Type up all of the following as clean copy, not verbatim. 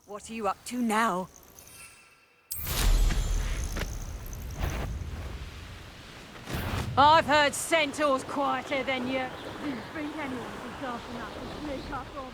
What are you up to now? I've heard centaurs quieter than you. Didn't think anyone would be daft enough to sneak up on me.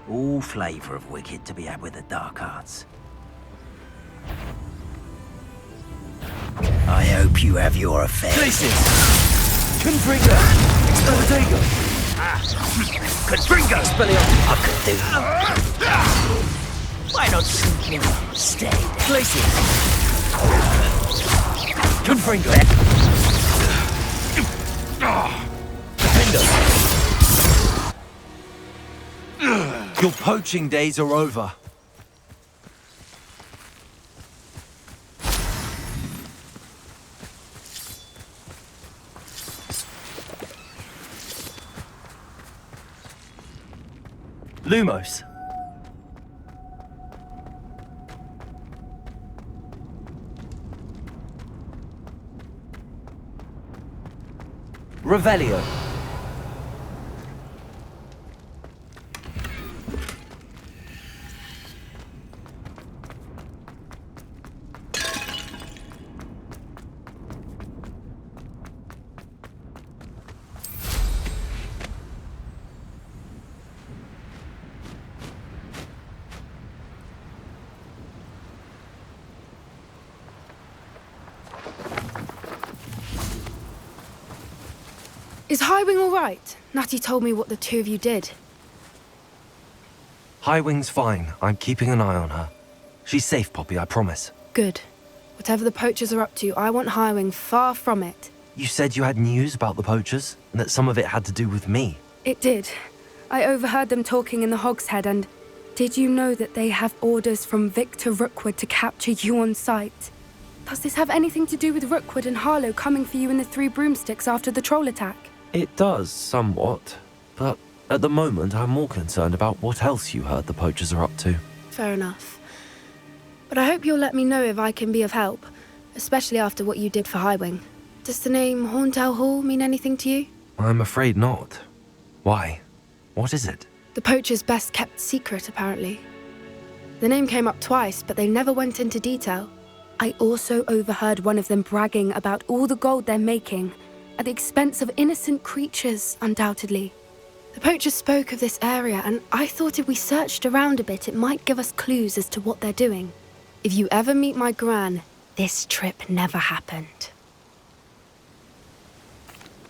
All flavour of wicked to be had with the dark arts. I hope you have your affair. Places! Confringo! Exterminator! Confringo! Spellion! I could do. Why not simply stay there? Places! Confringo! Defender! Your poaching days are over. Lumos. Revelio. Is Highwing all right? Natty told me what the two of you did. Highwing's fine. I'm keeping an eye on her. She's safe, Poppy, I promise. Good. Whatever the poachers are up to, I want Highwing far from it. You said you had news about the poachers, and that some of it had to do with me. It did. I overheard them talking in the Hogshead, and did you know that they have orders from Victor Rookwood to capture you on sight? Does this have anything to do with Rookwood and Harlow coming for you in the Three Broomsticks after the troll attack? It does, somewhat. But at the moment, I'm more concerned about what else you heard the poachers are up to. Fair enough. But I hope you'll let me know if I can be of help, especially after what you did for Highwing. Does the name Horntail Hall mean anything to you? I'm afraid not. Why? What is it? The poachers' best-kept secret, apparently. The name came up twice, but they never went into detail. I also overheard one of them bragging about all the gold they're making, at the expense of innocent creatures, undoubtedly. The poachers spoke of this area, and I thought if we searched around a bit, it might give us clues as to what they're doing. If you ever meet my gran, this trip never happened.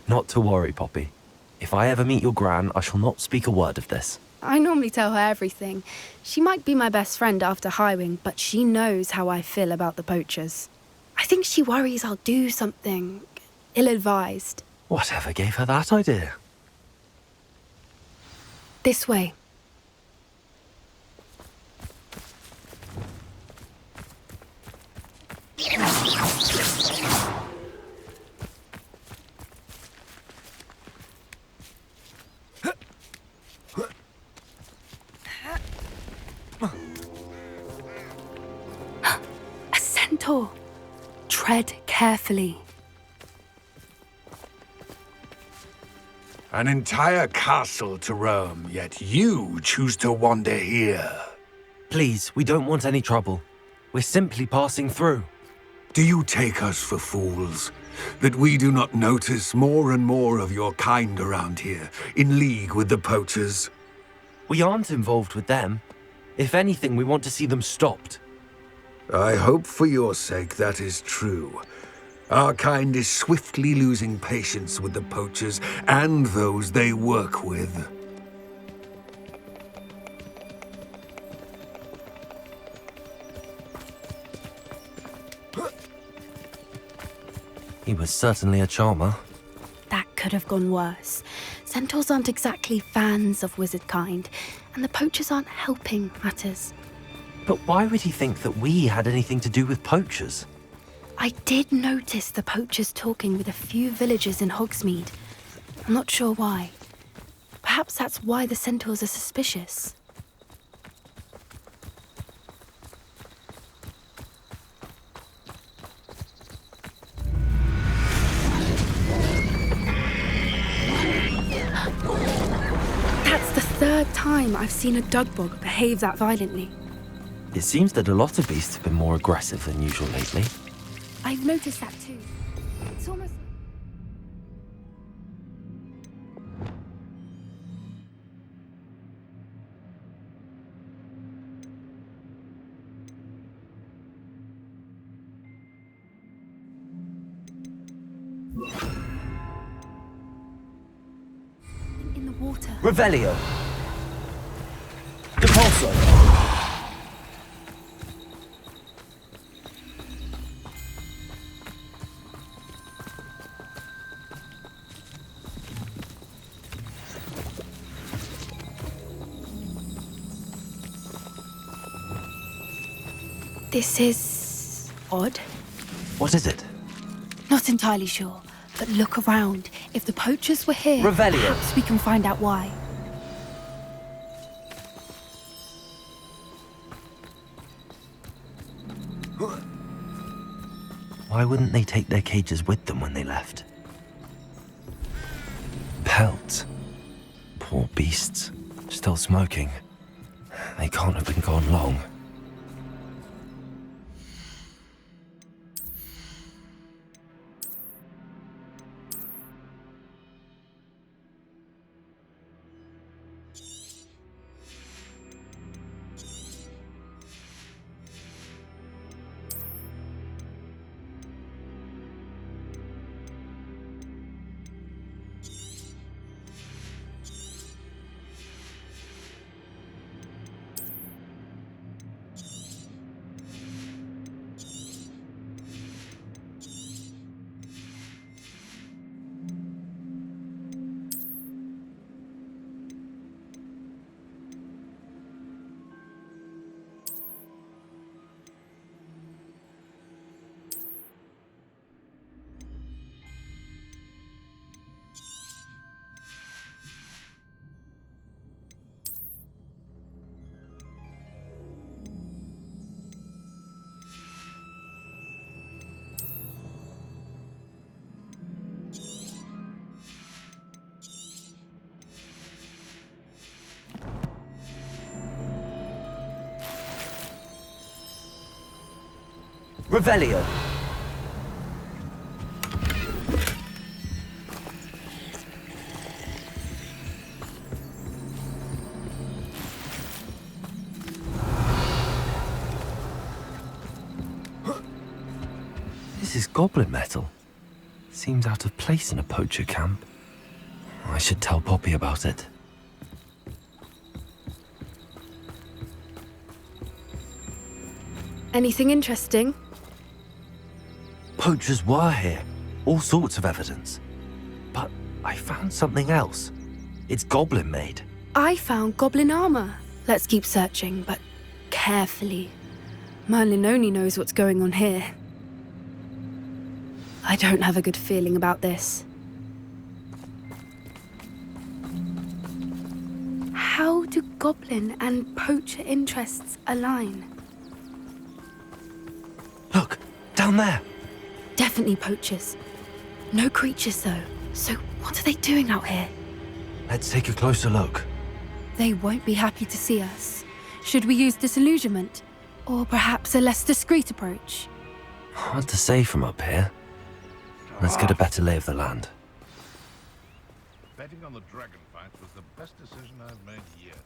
Not to worry, Poppy. If I ever meet your gran, I shall not speak a word of this. I normally tell her everything. She might be my best friend after Highwing, but she knows how I feel about the poachers. I think she worries I'll do something ill-advised. Whatever gave her that idea? This way. A centaur. Tread carefully. An entire castle to roam, yet you choose to wander here. Please, we don't want any trouble. We're simply passing through. Do you take us for fools? That we do not notice more and more of your kind around here, in league with the poachers? We aren't involved with them. If anything, we want to see them stopped. I hope for your sake that is true. Our kind is swiftly losing patience with the poachers and those they work with. He was certainly a charmer. That could have gone worse. Centaurs aren't exactly fans of wizard kind, and the poachers aren't helping matters. But why would he think that we had anything to do with poachers? I did notice the poachers talking with a few villagers in Hogsmeade. I'm not sure why. Perhaps that's why the centaurs are suspicious. That's the third time I've seen a dugbog behave that violently. It seems that a lot of beasts have been more aggressive than usual lately. I've noticed that too. It's almost... in the water. Revelio! Depulso! This is... odd. What is it? Not entirely sure, but look around. If the poachers were here, Revelio. perhaps we can find out why. Why wouldn't they take their cages with them when they left? Pelts. Poor beasts. Still smoking. They can't have been gone long. Revelio! This is goblin metal. Seems out of place in a poacher camp. I should tell Poppy about it. Anything interesting? Poachers were here. All sorts of evidence. But I found something else. It's goblin made. I found goblin armor. Let's keep searching, but carefully. Merlin only knows what's going on here. I don't have a good feeling about this. How do goblin and poacher interests align? Look, down there. Definitely poachers. No creatures, though. So what are they doing out here? Let's take a closer look. They won't be happy to see us. Should we use disillusionment? Or perhaps a less discreet approach? Hard to say from up here. Let's get a better lay of the land. Betting on the dragon fight was the best decision I've made yet.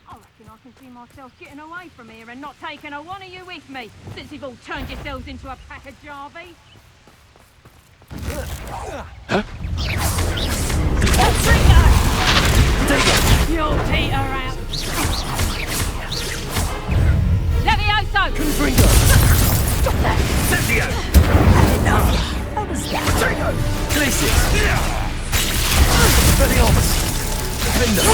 I reckon I can see myself getting away from here and not taking a one of you with me, since you've all turned yourselves into a pack of Jarvies. You'll teeter out. Levioso! Confringo! Stop that! Sentio! Enough! How was that? Trigo! Glacius! Velios! Defender!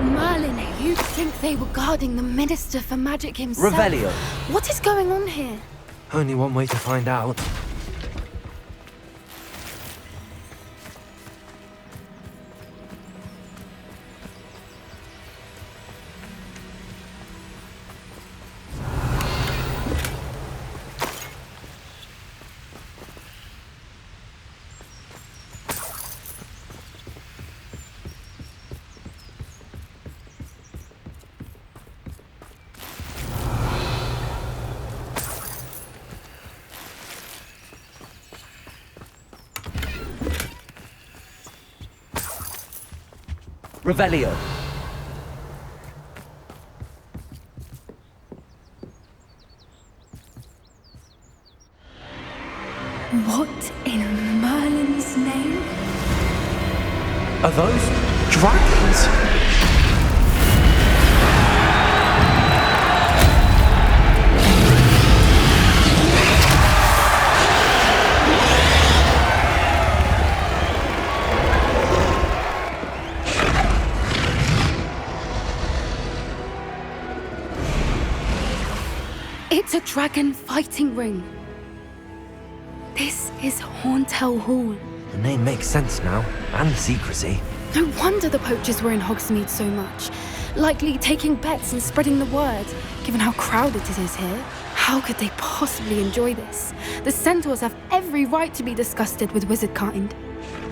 Merlin, you'd think they were guarding the Minister for Magic himself. Revelio. What is going on here? Only one way to find out. Revelio. What in Merlin's name? Are those dragons? It's a dragon fighting ring. This is Hauntel Hall. The name makes sense now, and the secrecy. No wonder the poachers were in Hogsmeade so much. Likely taking bets and spreading the word, given how crowded it is here. How could they possibly enjoy this? The centaurs have every right to be disgusted with wizard kind.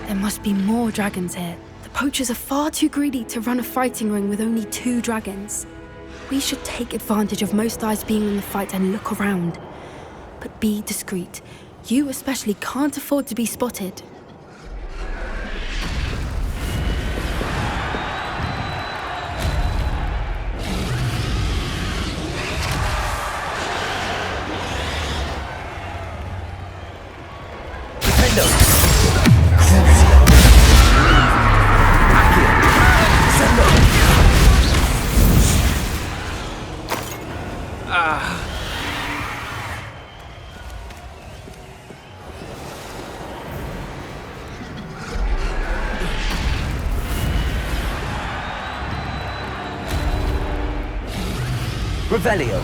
There must be more dragons here. The poachers are far too greedy to run a fighting ring with only 2 dragons. We should take advantage of most eyes being in the fight and look around. But be discreet. You especially can't afford to be spotted. Revelio.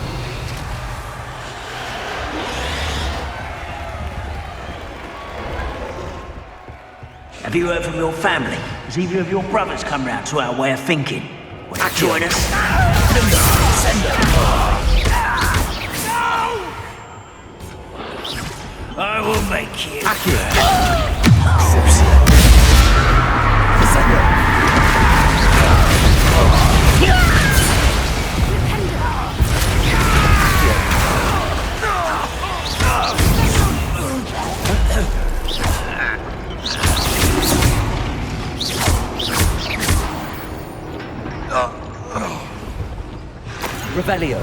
Have you heard from your family? Has either of your brothers come round to our way of thinking? Will you join us? Send them. I will make you. Revelio.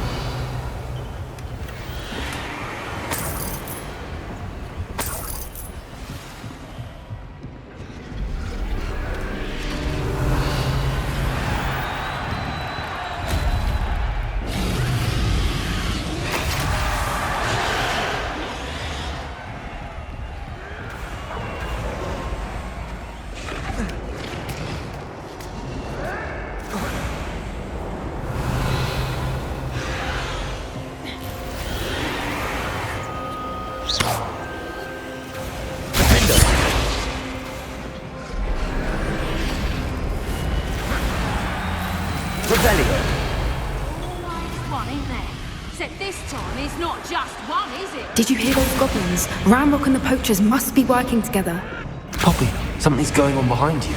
One, ain't there? Except this time it's not just one, is it? Did you hear those goblins? Ramrock and the poachers must be working together. Poppy, something's going on behind you.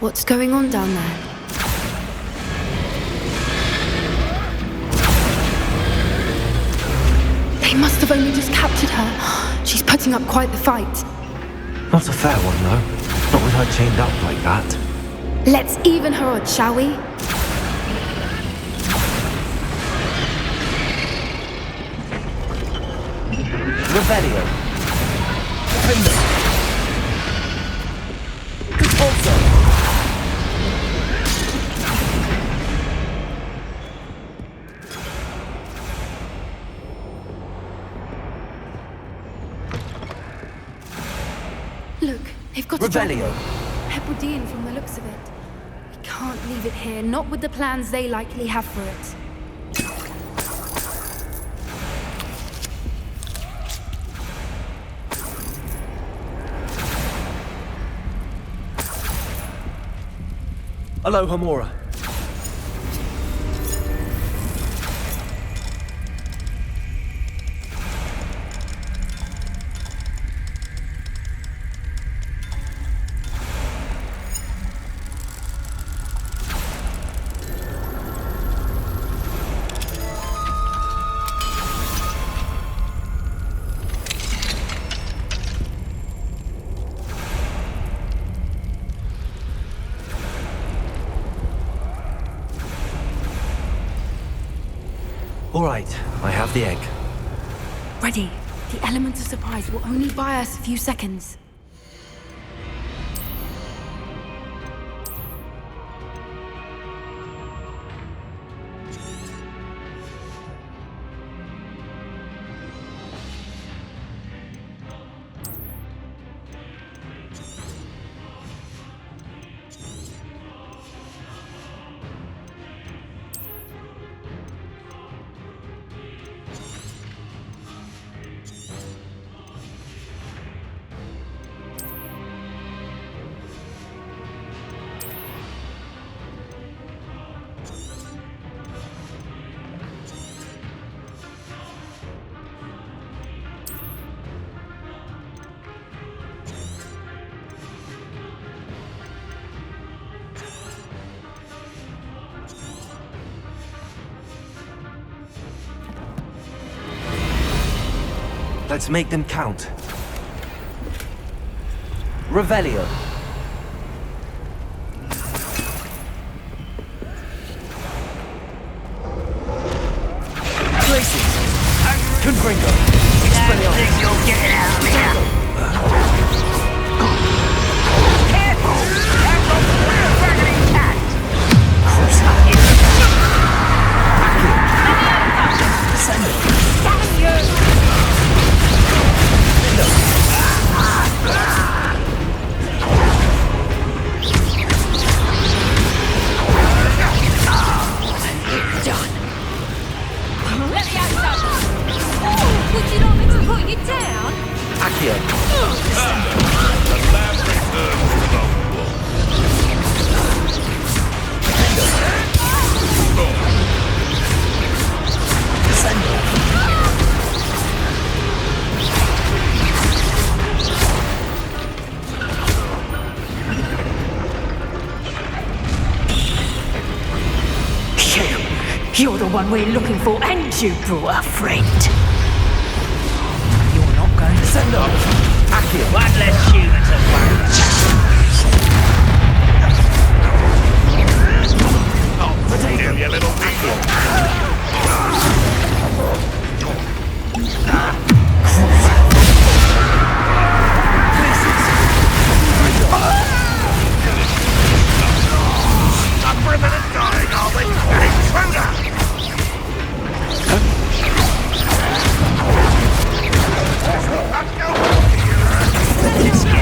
What's going on down there? They must have only just captured her. She's putting up quite the fight. Not a fair one, though. Not with her chained up like that. Let's even her odds, shall we? Revelio. Defender. Expulso. Look, they've got Revelio. a Hebridean from the looks of it. We can't leave it here, not with the plans they likely have for it. Hello, Hamora. All right, I have the egg. Ready. The element of surprise will only buy us a few seconds. Let's make them count. Revelio. Places. Confringo. Think you'll get out of here. Careful! That's a real raggedy cat! Would you like me to put you down? Accio. The lamb returns to the wolf. You're the one we're looking for, and you brought a friend. You're not going to Send off. Accio. One less human to worry about. Potato, you little beagle. Not for a minute dying, are we? An intruder! Let's go!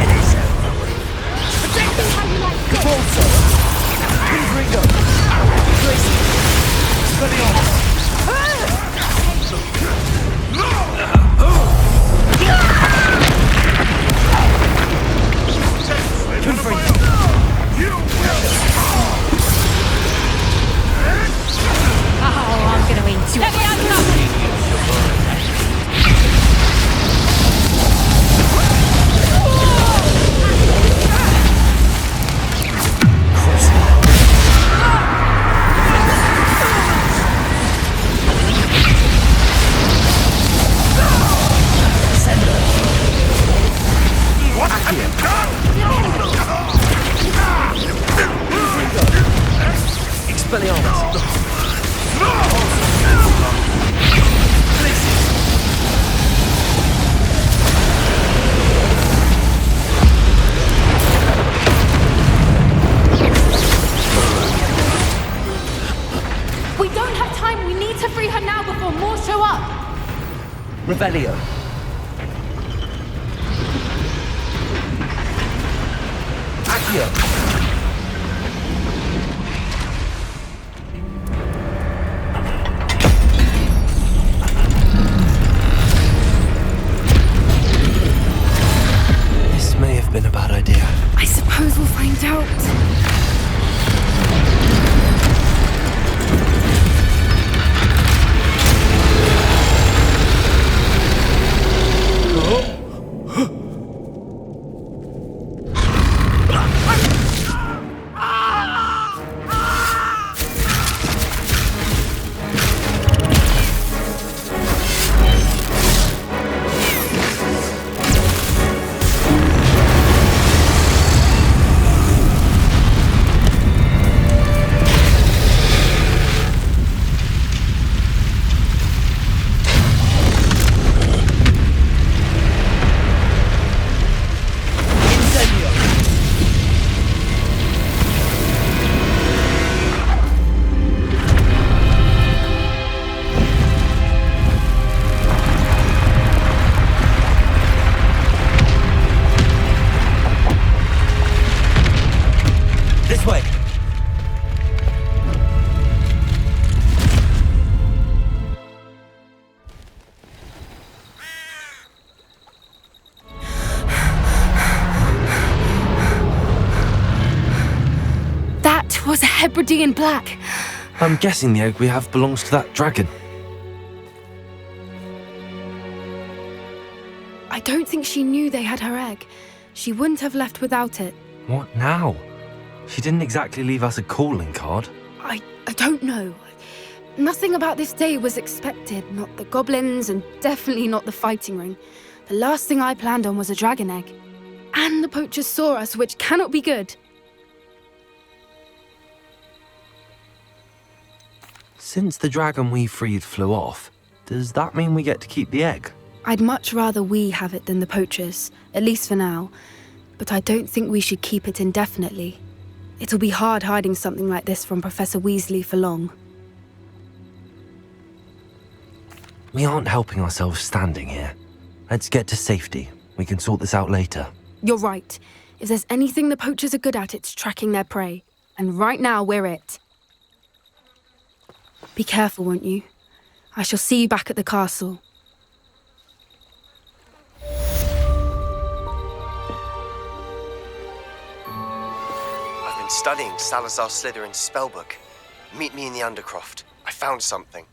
We don't have time. We need to free her now before more show up. Revelio. Accio. This may have been a bad idea. I suppose we'll find out. Was a Hebridean black. I'm guessing the egg we have belongs to that dragon. I don't think she knew they had her egg. She wouldn't have left without it. What now? She didn't exactly leave us a calling card. I don't know. Nothing about this day was expected. Not the goblins, and definitely not the fighting ring. The last thing I planned on was a dragon egg. And the poachers saw us, which cannot be good. Since the dragon we freed flew off, does that mean we get to keep the egg? I'd much rather we have it than the poachers, at least for now. But I don't think we should keep it indefinitely. It'll be hard hiding something like this from Professor Weasley for long. We aren't helping ourselves standing here. Let's get to safety. We can sort this out later. You're right. If there's anything the poachers are good at, it's tracking their prey. And right now, we're it. Be careful, won't you? I shall see you back at the castle. I've been studying Salazar Slytherin's spellbook. Meet me in the Undercroft. I found something.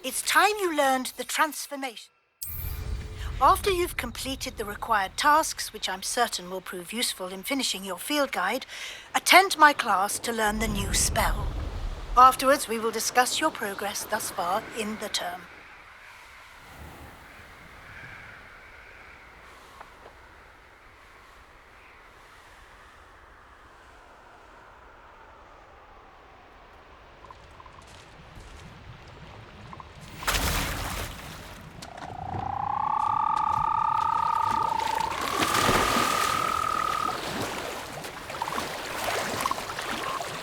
It's time you learned the transformation. After you've completed the required tasks, which I'm certain will prove useful in finishing your field guide, attend my class to learn the new spell. Afterwards, we will discuss your progress thus far in the term.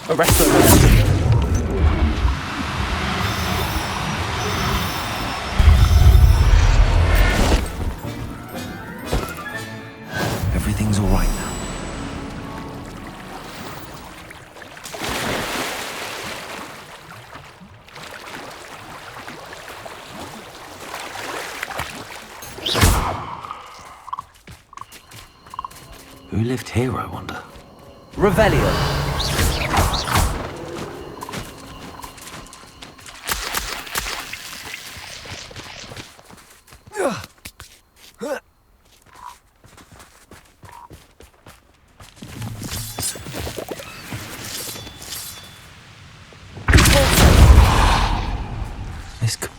Arrest them. Everything's all right now. Who lived here, I wonder? Revelio.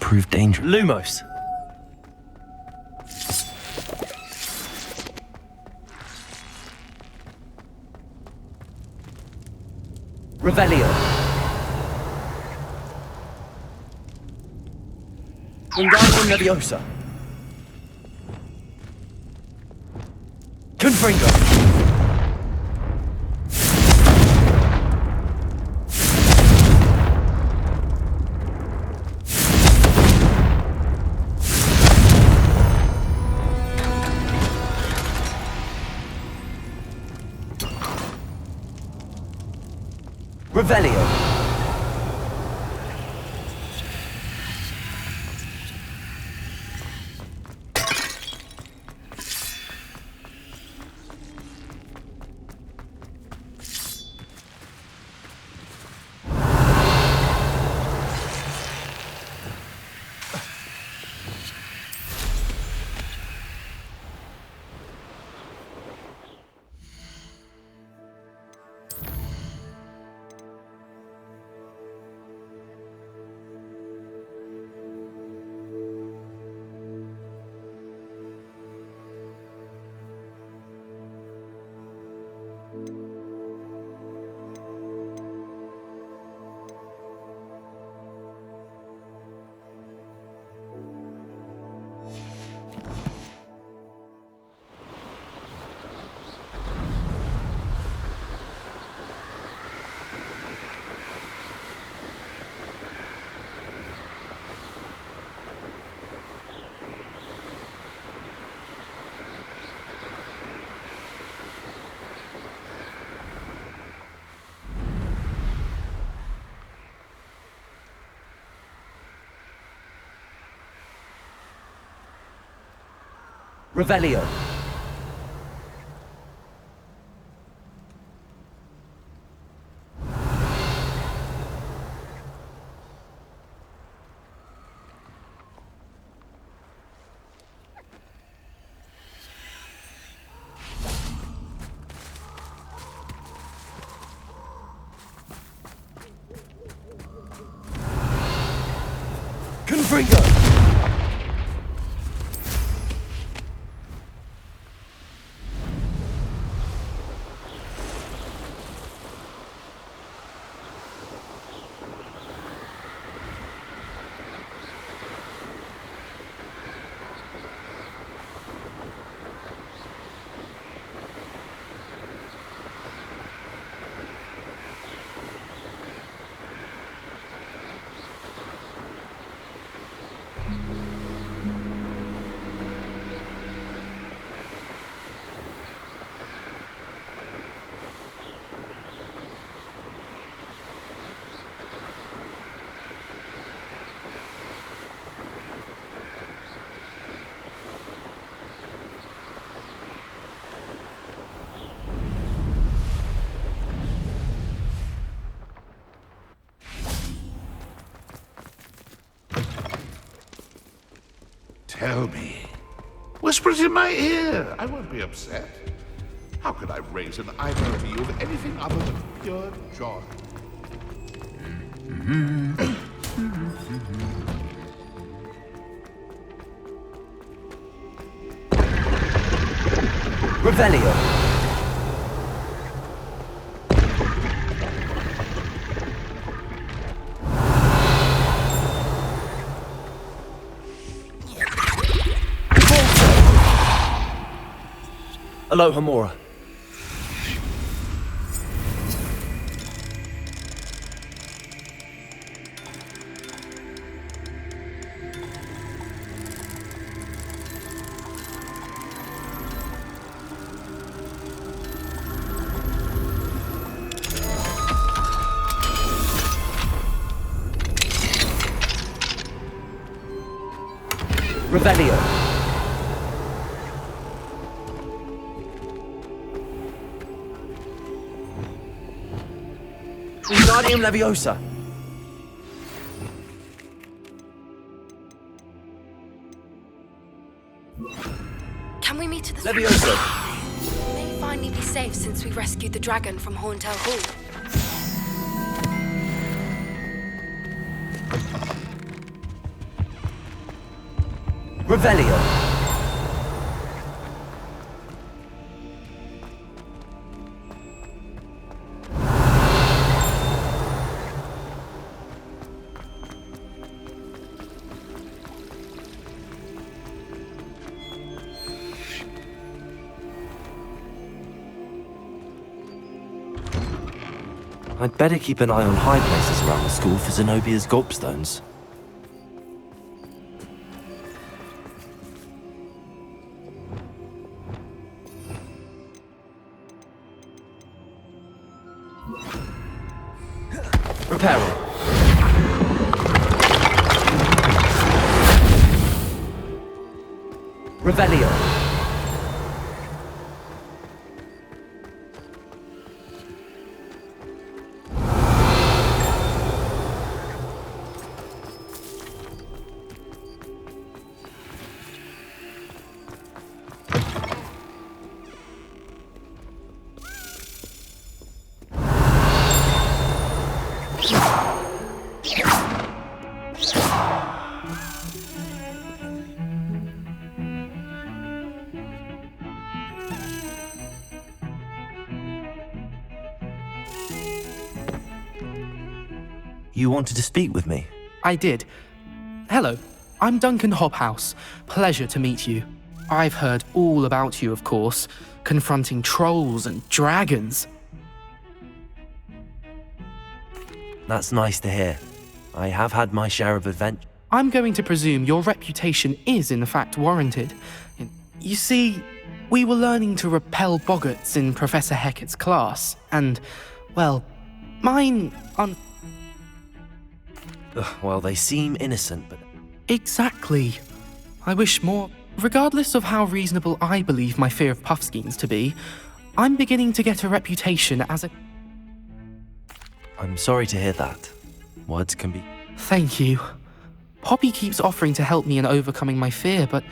prove dangerous. Lumos. Revelio. Wingardium Leviosa. Confringo. Revelio. Revelio. Confringo. Tell me. Whisper it in my ear. I won't be upset. How could I raise an eyebrow to you of anything other than pure joy? Revelio. Aloha Mora. Revelio. Wingardium Leviosa. Can we meet at the Leviosa. We may finally be safe since we rescued the dragon from Horntail Hall. Revelio. I'd better keep an eye on high places around the school for Zenobia's gobstones. Reparo. Revelio. You wanted to speak with me? I did. Hello, I'm Duncan Hobhouse. Pleasure to meet you. I've heard all about you, of course, confronting trolls and dragons. That's nice to hear. I have had my share of adventure. I'm going to presume your reputation is in fact warranted. You see, we were learning to repel boggarts in Professor Hecat's class, and, well, mine Well, they seem innocent, but... Exactly. I wish more. Regardless of how reasonable I believe my fear of Puffskeins to be, I'm beginning to get a reputation as a... I'm sorry to hear that. Words can be... Thank you. Poppy keeps offering to help me in overcoming my fear, but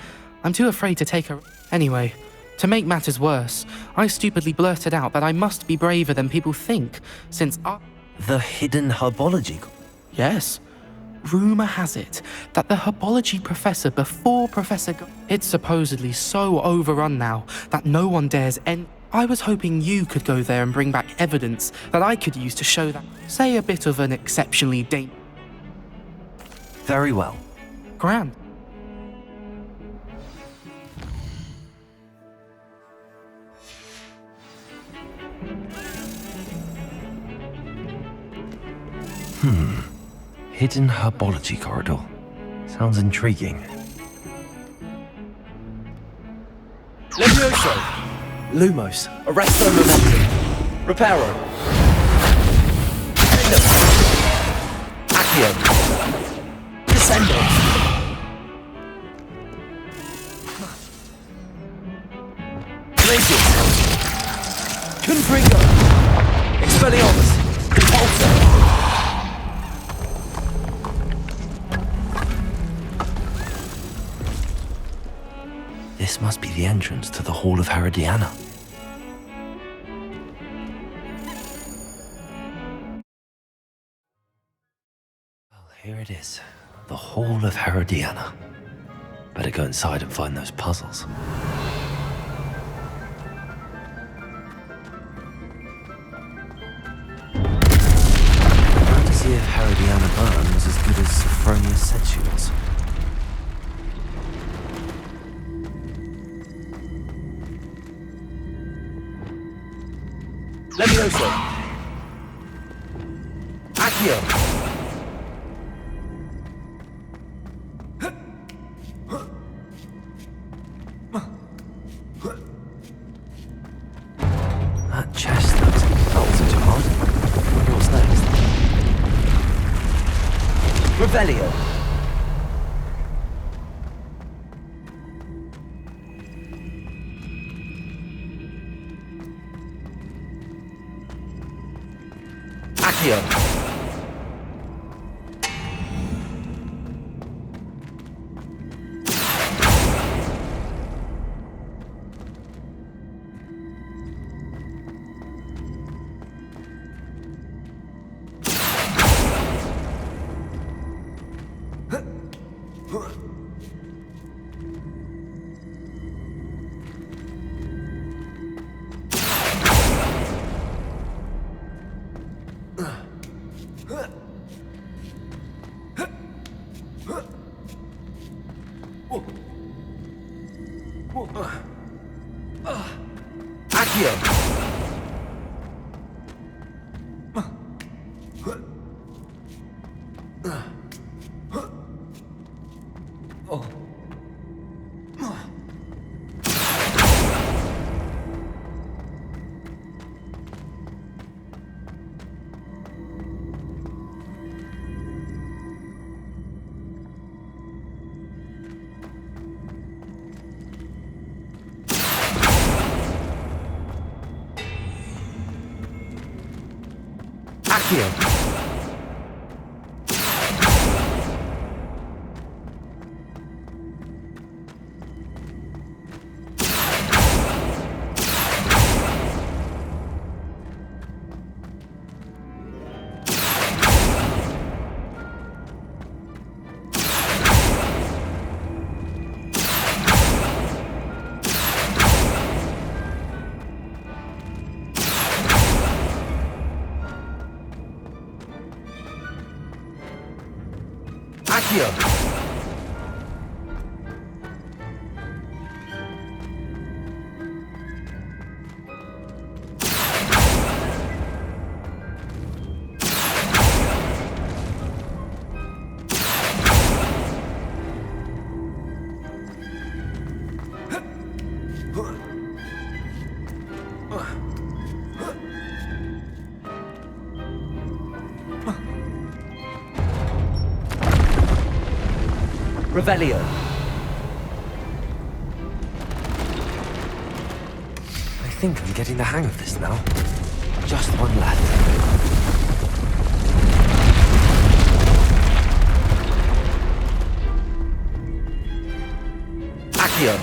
I'm too afraid to take her... Anyway, to make matters worse, I stupidly blurted out that I must be braver than people think, since I... The hidden herbology... Yes. Rumour has it that the herbology professor before it's supposedly so overrun now that no one dares I was hoping you could go there and bring back evidence that I could use to show that, say, a bit of an exceptionally Very well. Grand. Hidden herbology corridor. Sounds intriguing. Levioso. Lumos. Arresto momentum. Reparo. Accio. Descendo. Glacius. Confringo. Expelliarmus. Impulsor. This must be the entrance to the Hall of Herodiana. Well, here it is. The Hall of Herodiana. Better go inside and find those puzzles. Time to see if Herodiana Byrne was as good as Sophronia said she was. Levioso. Accio. That chest looks belted hard. What's next? Revelio. Accio. Accio! Accio! Revelio. I think I'm getting the hang of this now. Just one left. Accio.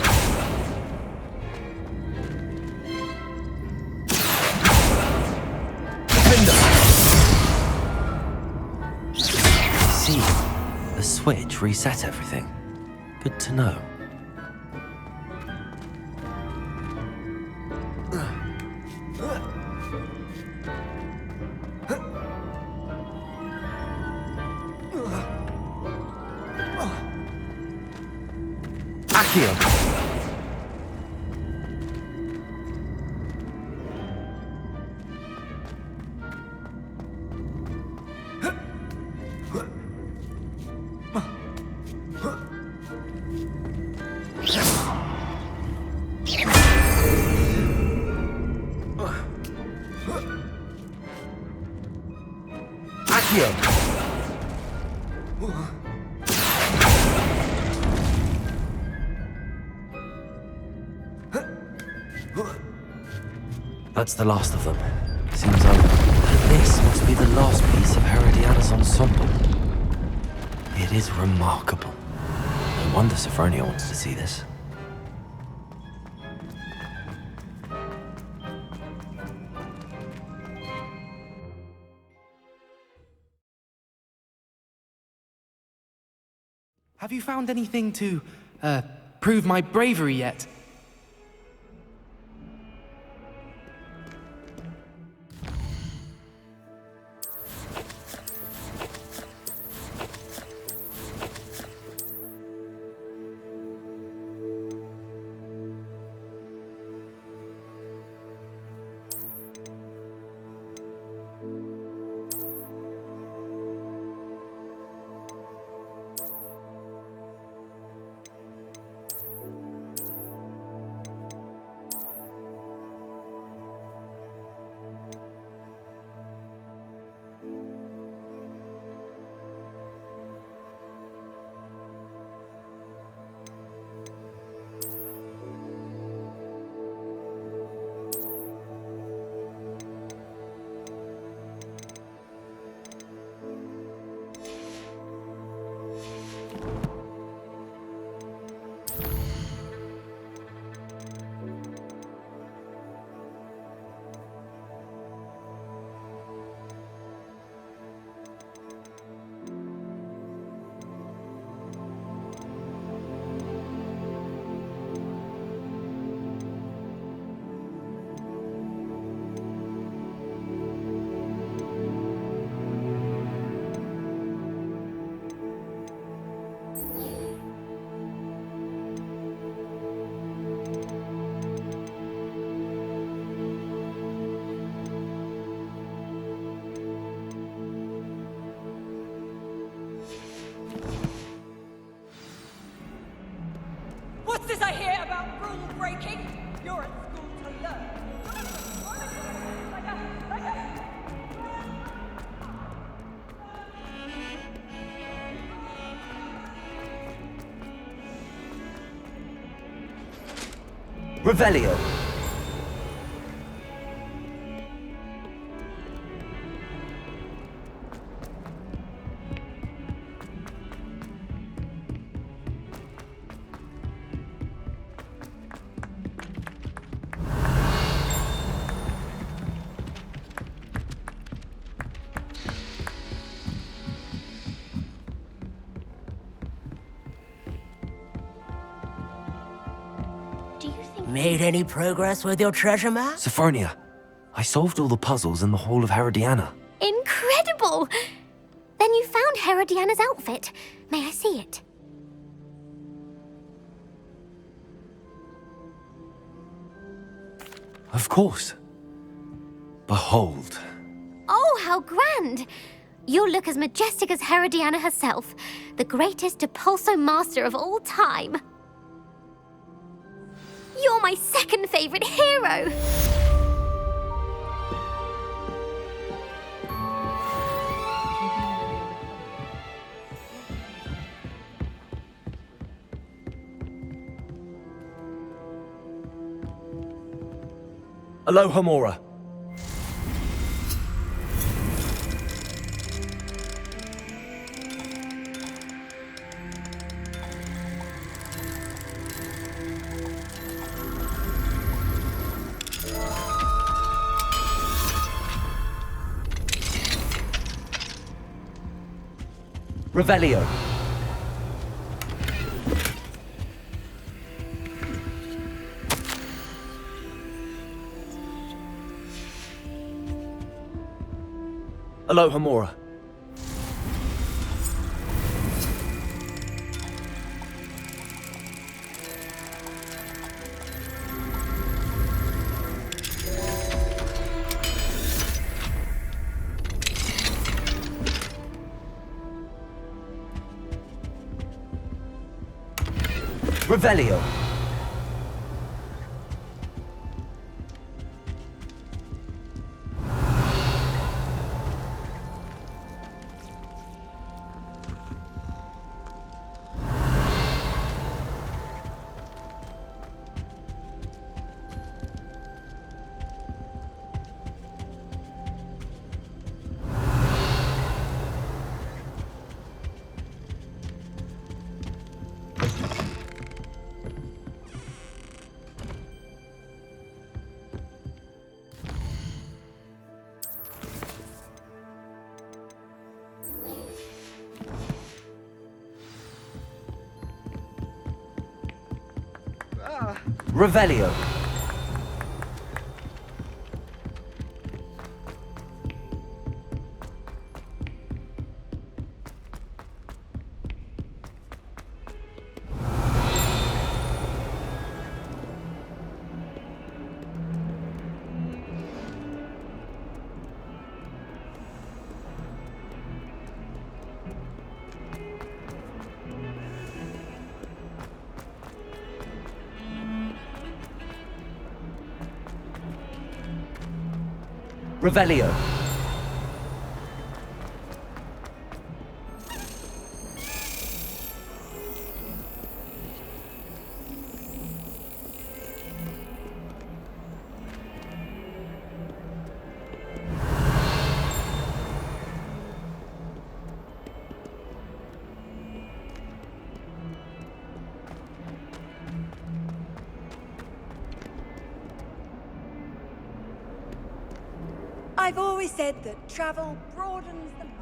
See, the switch reset everything. Good to know. Accio. That's the last of them. Seems over. And this must be the last piece of Herodiana's ensemble. It is remarkable. No wonder Sophronia wants to see this. Have you found anything to, prove my bravery yet? Revelio. Made any progress with your treasure map? Sophronia, I solved all the puzzles in the Hall of Herodiana. Incredible! Then you found Herodiana's outfit. May I see it? Of course. Behold. Oh, how grand! You'll look as majestic as Herodiana herself, the greatest Depulso master of all time. You're my second favorite hero! Aloha Mora. Revelio. Aloha Mora. Revelio. Revelio. Revelio. I've always said that travel broadens the mind.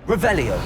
Revelio.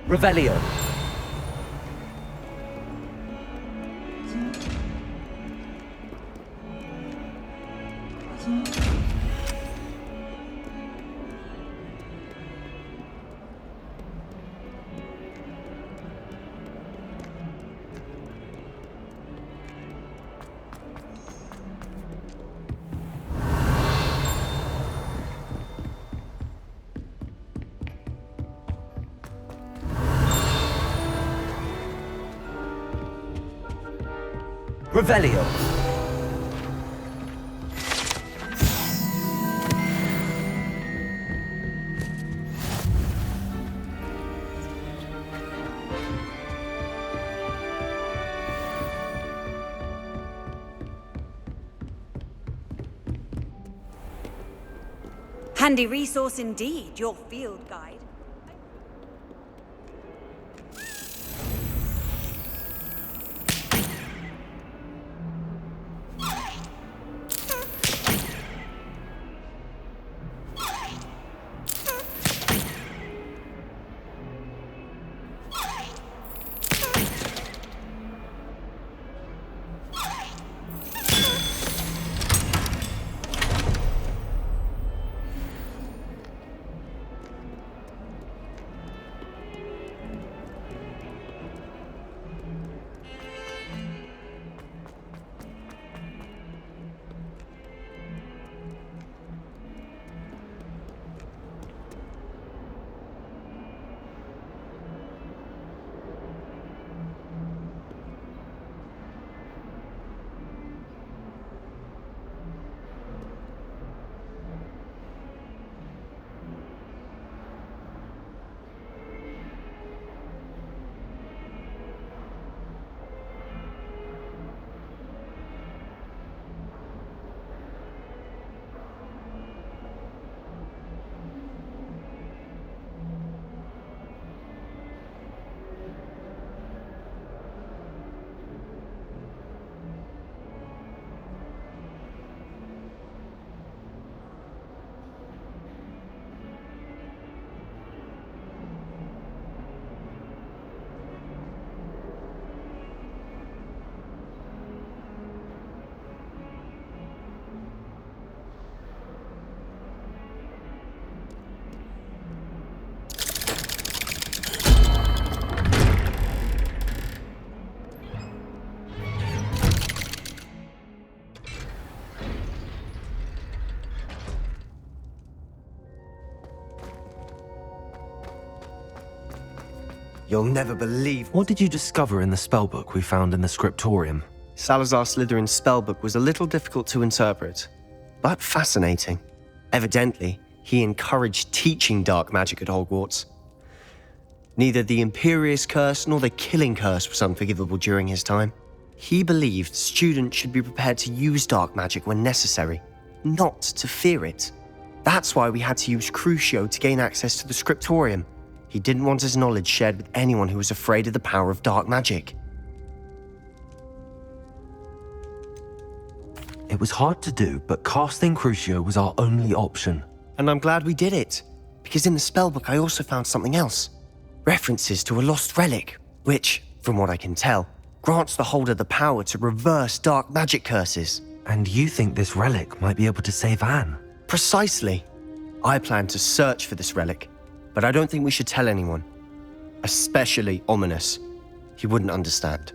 Revelio. Revelio. Handy resource indeed, your field guide. You'll never believe... What did you discover in the spellbook we found in the scriptorium? Salazar Slytherin's spellbook was a little difficult to interpret, but fascinating. Evidently, he encouraged teaching dark magic at Hogwarts. Neither the Imperious Curse nor the Killing Curse was unforgivable during his time. He believed students should be prepared to use dark magic when necessary, not to fear it. That's why we had to use Crucio to gain access to the scriptorium. He didn't want his knowledge shared with anyone who was afraid of the power of dark magic. It was hard to do, but casting Crucio was our only option. And I'm glad we did it, because in the spellbook I also found something else. References to a lost relic, which, from what I can tell, grants the holder the power to reverse dark magic curses. And you think this relic might be able to save Anne? Precisely. I plan to search for this relic, but I don't think we should tell anyone. Especially Ominous. He wouldn't understand.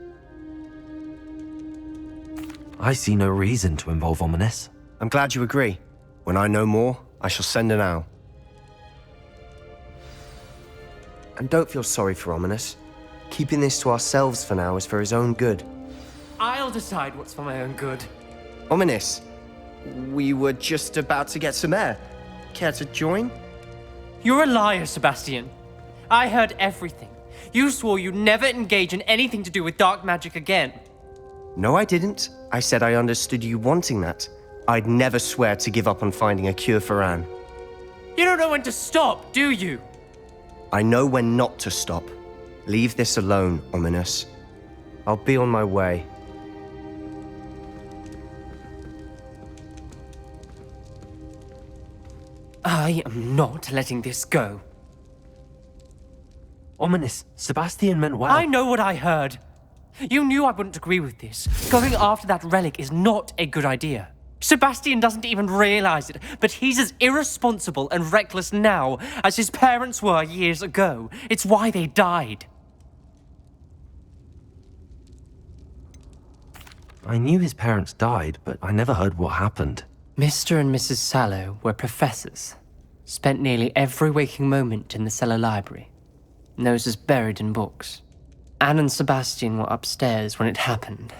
I see no reason to involve Ominous. I'm glad you agree. When I know more, I shall send an owl. And don't feel sorry for Ominous. Keeping this to ourselves for now is for his own good. I'll decide what's for my own good. Ominous, we were just about to get some air. Care to join? You're a liar, Sebastian. I heard everything. You swore you'd never engage in anything to do with dark magic again. No, I didn't. I said I understood you wanting that. I'd never swear to give up on finding a cure for Anne. You don't know when to stop, do you? I know when not to stop. Leave this alone, Ominous. I'll be on my way. I am not letting this go. Ominous. Sebastian meant well. I know what I heard. You knew I wouldn't agree with this. Going after that relic is not a good idea. Sebastian doesn't even realize it, but he's as irresponsible and reckless now as his parents were years ago. It's why they died. I knew his parents died, but I never heard what happened. Mr. and Mrs. Sallow were professors. Spent nearly every waking moment in the cellar library. Noses buried in books. Anne and Sebastian were upstairs when it happened.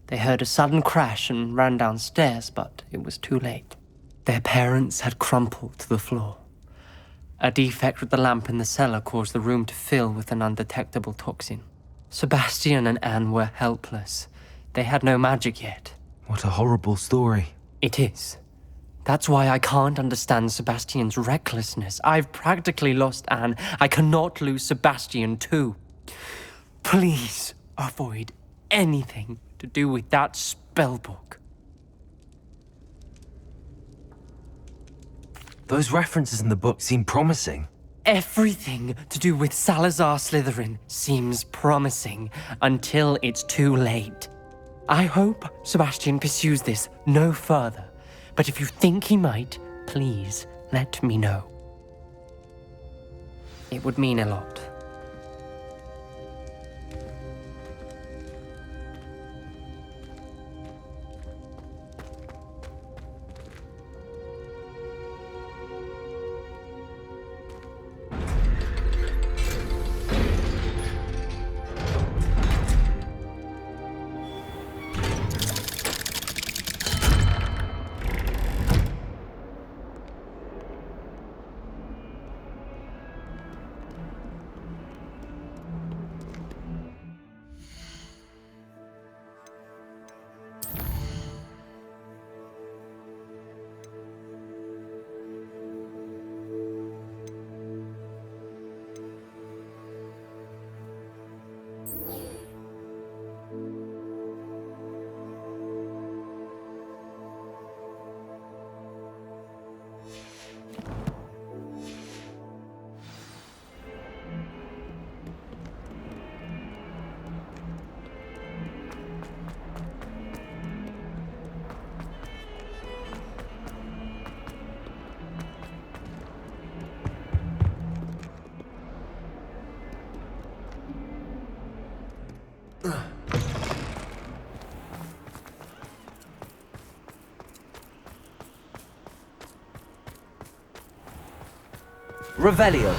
They heard a sudden crash and ran downstairs, but it was too late. Their parents had crumpled to the floor. A defect with the lamp in the cellar caused the room to fill with an undetectable toxin. Sebastian and Anne were helpless. They had no magic yet. What a horrible story. It is. That's why I can't understand Sebastian's recklessness. I've practically lost Anne. I cannot lose Sebastian too. Please avoid anything to do with that spellbook. Those references in the book seem promising. Everything to do with Salazar Slytherin seems promising until it's too late. I hope Sebastian pursues this no further, but if you think he might, please let me know. It would mean a lot. Revelio.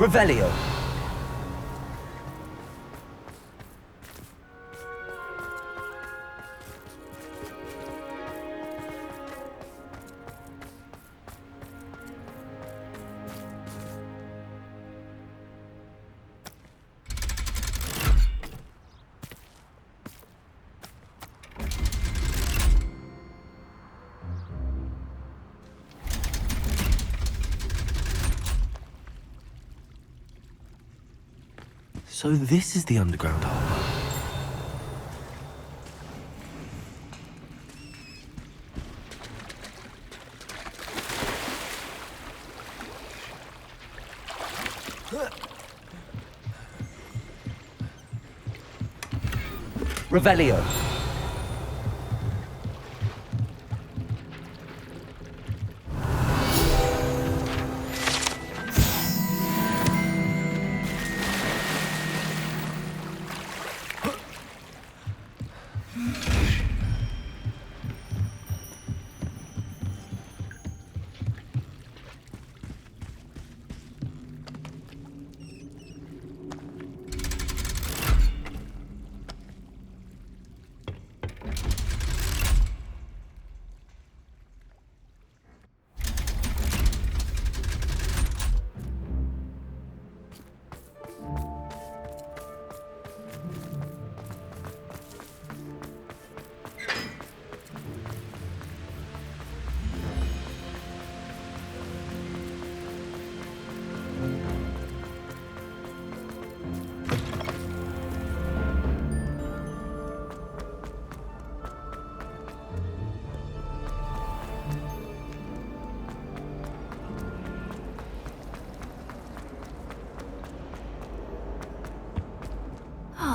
Revelio. So this is the underground harbor. Revelio.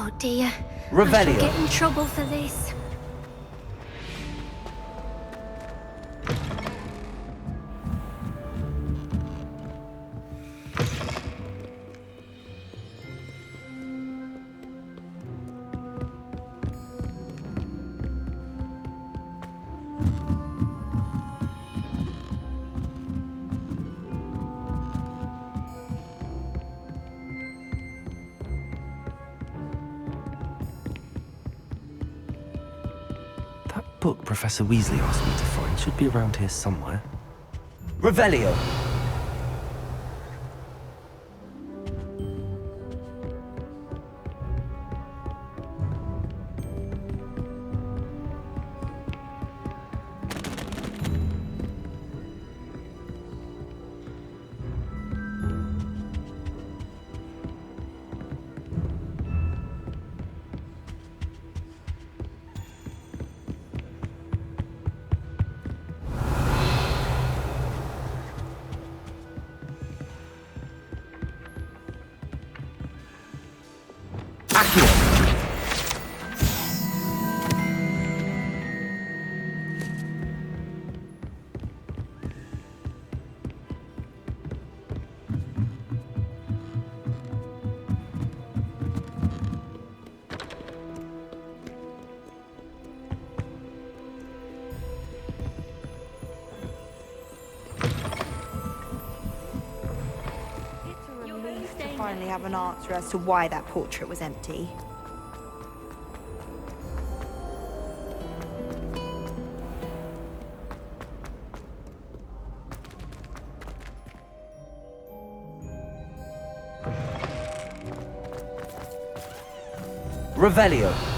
Oh dear. Revelio. I shall get in trouble for this. That book Professor Weasley asked me to find should be around here somewhere. Revelio. Finally have an answer as to why that portrait was empty. Revelio.